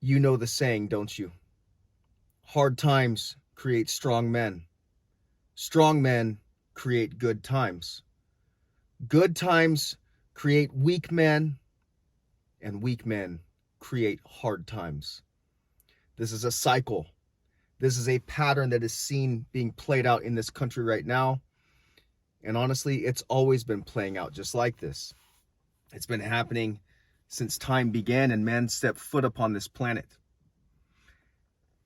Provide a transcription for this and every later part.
You know the saying, don't you? Hard times create strong men. Strong men create good times. Good times create weak men, and weak men create hard times. This is a cycle. This is a pattern that is seen being played out in this country right now. And honestly, it's always been playing out just like this. It's been happening since time began and man stepped foot upon this planet.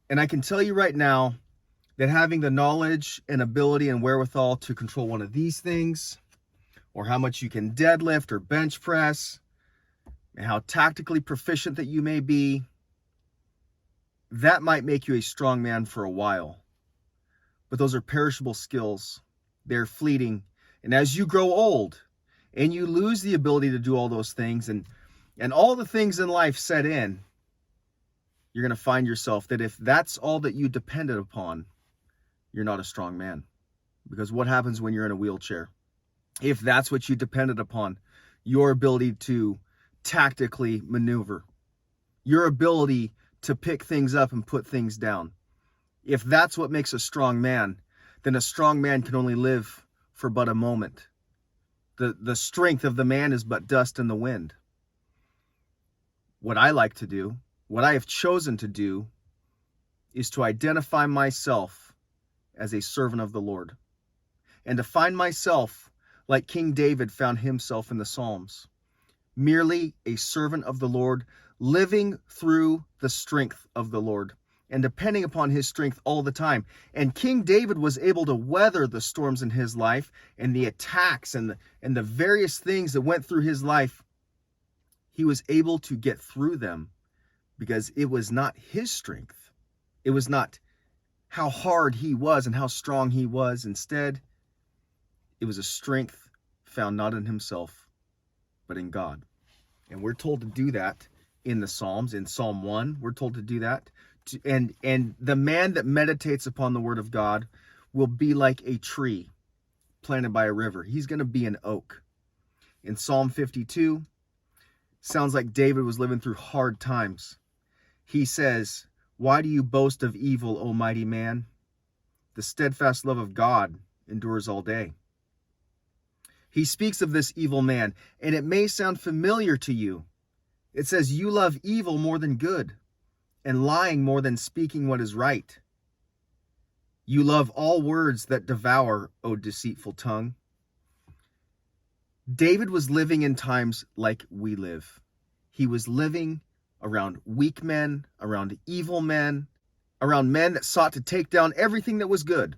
And I can tell you right now that having the knowledge and ability and wherewithal to control one of these things, or how much you can deadlift or bench press, and how tactically proficient that you may be, that might make you a strong man for a while. But those are perishable skills. They're fleeting. And as you grow old and you lose the ability to do all those things and all the things in life set in, you're going to find yourself that if that's all that you depended upon, you're not a strong man. Because what happens when you're in a wheelchair? If that's what you depended upon, your ability to tactically maneuver, your ability to pick things up and put things down, if that's what makes a strong man, then a strong man can only live for but a moment. The strength of the man is but dust in the wind. What I like to do, what I have chosen to do, is to identify myself as a servant of the Lord, and to find myself like King David found himself in the Psalms, merely a servant of the Lord, living through the strength of the Lord and depending upon his strength all the time. And King David was able to weather the storms in his life and the attacks and the various things that went through his life. He was able to get through them because it was not his strength. It was not how hard he was and how strong he was. Instead, it was a strength found not in himself, but in God. And we're told to do that in the Psalms. In Psalm 1, we're told to do that. And the man that meditates upon the word of God will be like a tree planted by a river. He's going to be an oak. In Psalm 52, sounds like David was living through hard times. He says, "Why do you boast of evil, O mighty man? The steadfast love of God endures all day." He speaks of this evil man, and it may sound familiar to you. It says, "You love evil more than good, and lying more than speaking what is right. You love all words that devour, O deceitful tongue." David was living in times like we live. He was living around weak men, around evil men, around men that sought to take down everything that was good.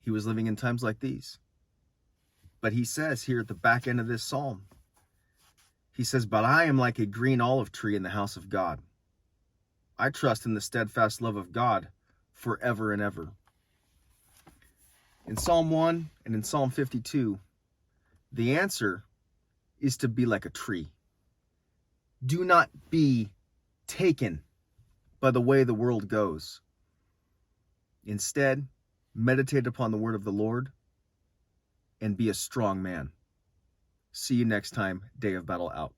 He was living in times like these. But he says here at the back end of this psalm, he says, "But I am like a green olive tree in the house of God. I trust in the steadfast love of God forever and ever." In Psalm 1 and in Psalm 52, the answer is to be like a tree. Do not be taken by the way the world goes. Instead, meditate upon the word of the Lord and be a strong man. See you next time. Day of Battle out.